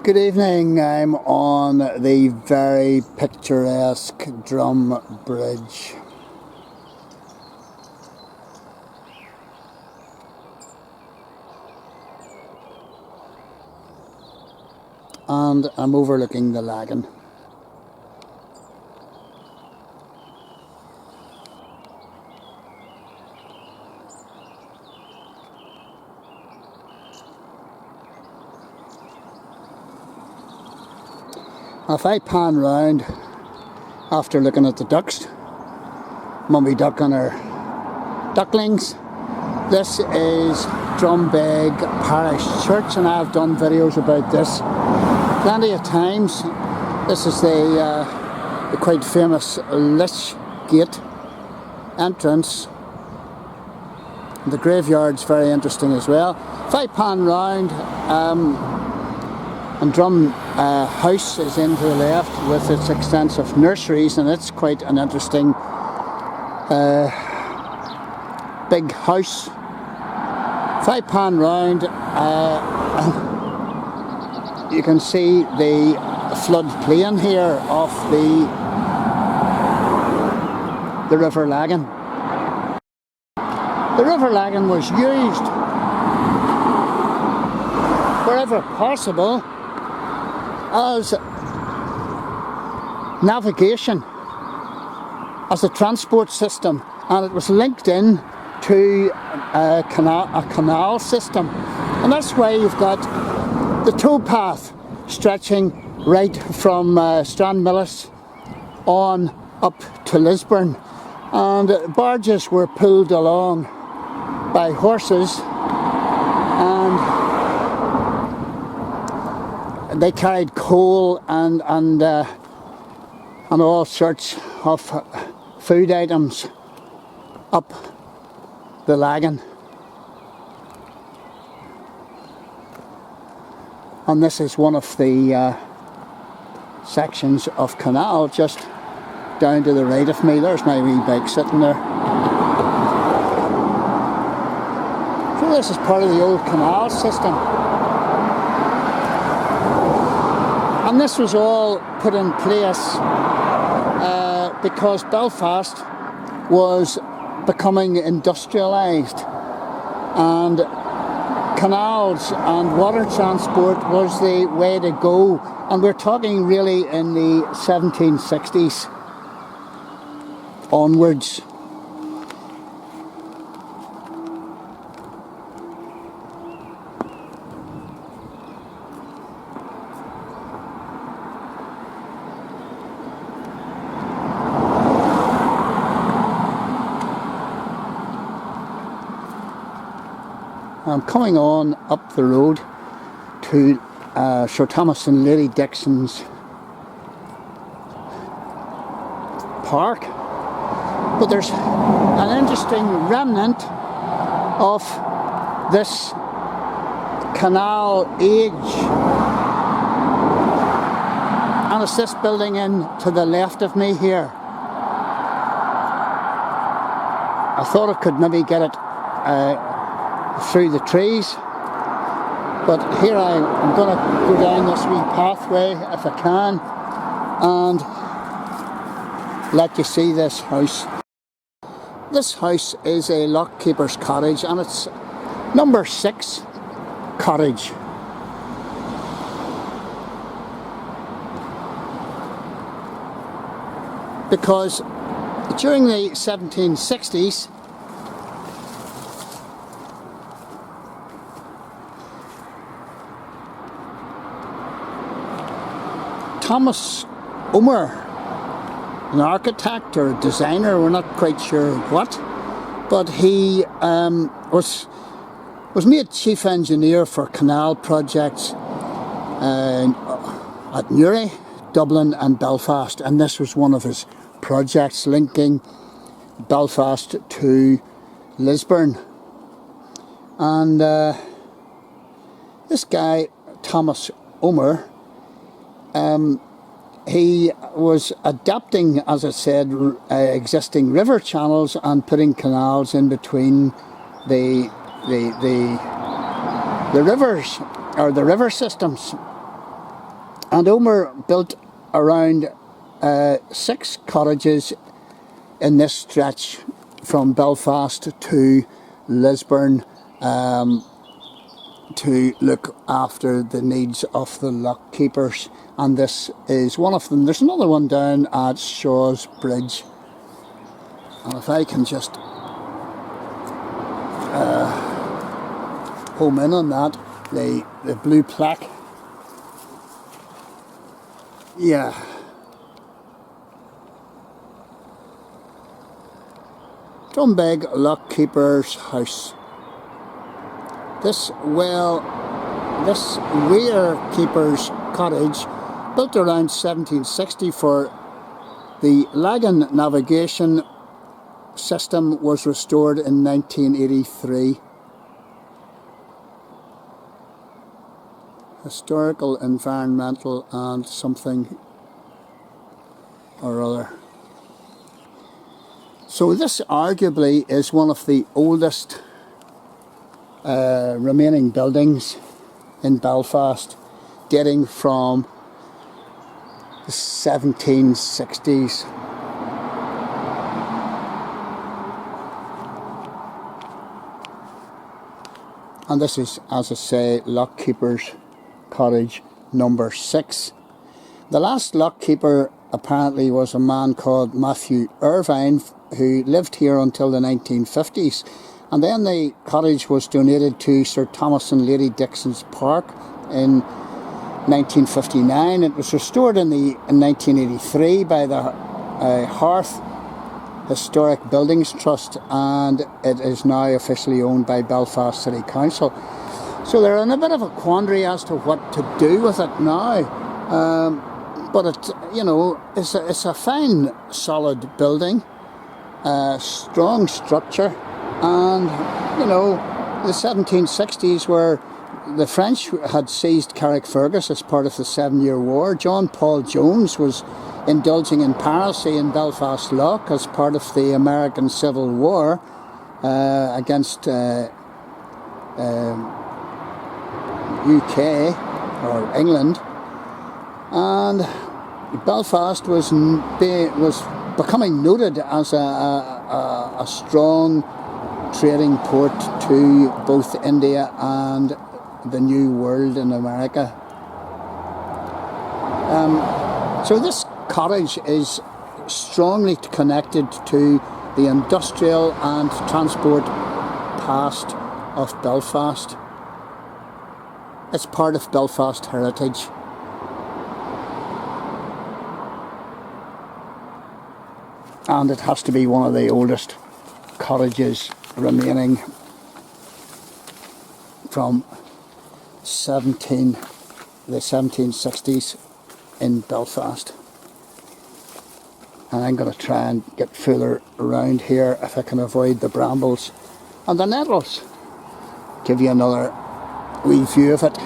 Good evening, I'm on the very picturesque Drum Bridge. And I'm overlooking the Lagan. If I pan round after looking at the ducks, mummy duck and her ducklings, this is Drumbeg Parish Church, and I've done videos about this plenty of times. This is the quite famous Lich Gate entrance. The graveyard's very interesting as well. If I pan round, and Drum House is in to the left with its extensive nurseries, and it's quite an interesting big house. If I pan round, you can see the floodplain here of the River Lagan. The River Lagan was used wherever possible as navigation, as a transport system, and it was linked in to a canal system, and that's why you've got the towpath stretching right from Stranmillis on up to Lisburn, and barges were pulled along by horses, and they carried coal and all sorts of food items up the Lagan. And this is one of the sections of canal just down to the right of me. There's my wee bike sitting there. So this is part of the old canal system. And this was all put in place because Belfast was becoming industrialized, and canals and water transport was the way to go. And we're talking really in the 1760s onwards. I'm coming on up the road to Sir Thomas and Lady Dixon's park, but there's an interesting remnant of this canal age, and it's this building in to the left of me here. I thought I could maybe get it through the trees, but here I'm going to go down this wee pathway if I can and let you see this house. This house is a Lockeepers Cottage, and it's number 6 cottage. Because during the 1760s, Thomas Omer, an architect or a designer, we're not quite sure what, but he was made chief engineer for canal projects at Newry, Dublin and Belfast, and this was one of his projects linking Belfast to Lisburn. And this guy, Thomas Omer, he was adapting, as I said, existing river channels and putting canals in between the rivers, or the river systems. And Omer built around 6 cottages in this stretch from Belfast to Lisburn, to look after the needs of the lockkeepers, and this is one of them. There's another one down at Shaw's Bridge, and if I can just home in on that, the blue plaque, yeah, Drumbeg Lockeepers House. This Weir Keeper's Cottage, built around 1760 for the Lagan Navigation system, was restored in 1983. Historical, environmental and something or other. So this arguably is one of the oldest remaining buildings in Belfast, dating from the 1760s. And this is, as I say, Lockeepers Cottage number 6. The last lockkeeper apparently was a man called Matthew Irvine, who lived here until the 1950s. And then the cottage was donated to Sir Thomas and Lady Dixon's Park in 1959. It was restored in 1983 by the Hearth Historic Buildings Trust, and it is now officially owned by Belfast City Council. So they're in a bit of a quandary as to what to do with it now. But it, it's a fine, solid building, strong structure. And, the 1760s, where the French had seized Carrickfergus as part of the 7-Year War, John Paul Jones was indulging in piracy in Belfast Lock as part of the American Civil War against UK or England. And Belfast was becoming noted as a strong trading port to both India and the New World in America. So this cottage is strongly connected to the industrial and transport past of Belfast. It's part of Belfast heritage. And it has to be one of the oldest cottages remaining from the 1760s in Belfast. And I'm going to try and get further around here if I can avoid the brambles and the nettles. Give you another wee view of it.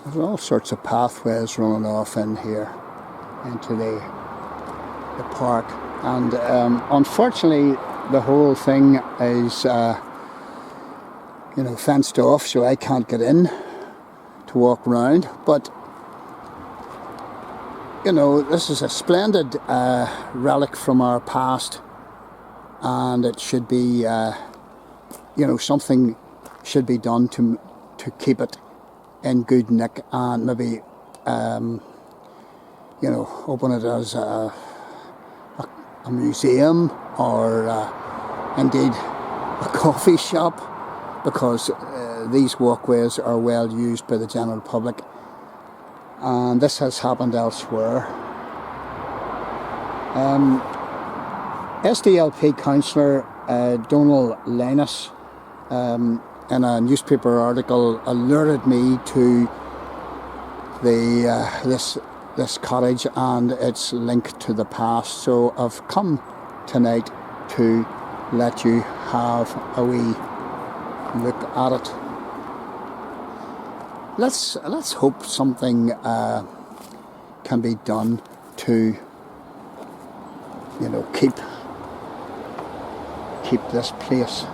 There's all sorts of pathways running off in here into the park, and unfortunately the whole thing is fenced off, so I can't get in to walk around. But this is a splendid relic from our past, and it should be something should be done to keep it in good nick, and maybe open it as a museum, or indeed a coffee shop, because these walkways are well used by the general public, and this has happened elsewhere. SDLP councillor Donal Linus in a newspaper article alerted me to this cottage and its link to the past. So I've come tonight to let you have a wee look at it. Let's hope something can be done to, you know, keep this place.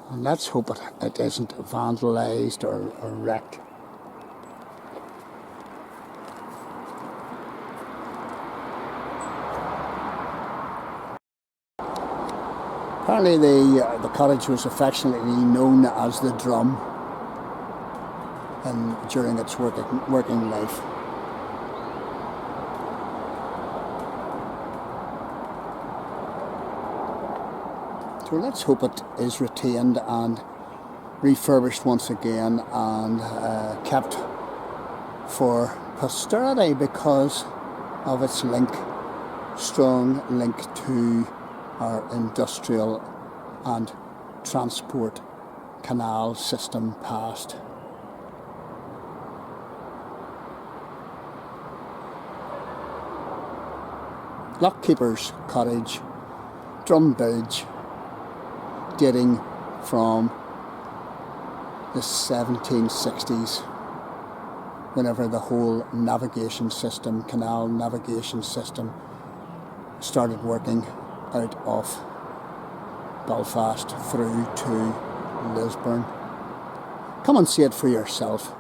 And let's hope it isn't vandalised or wrecked. Apparently the cottage was affectionately known as the Drum during its working life. So let's hope it is retained and refurbished once again and kept for posterity because of its strong link to our industrial and transport canal system past. Lockeepers Cottage, Drumbeg, dating from the 1760s, whenever the whole navigation system, canal navigation system, started working out of Belfast through to Lisburn. Come and see it for yourself.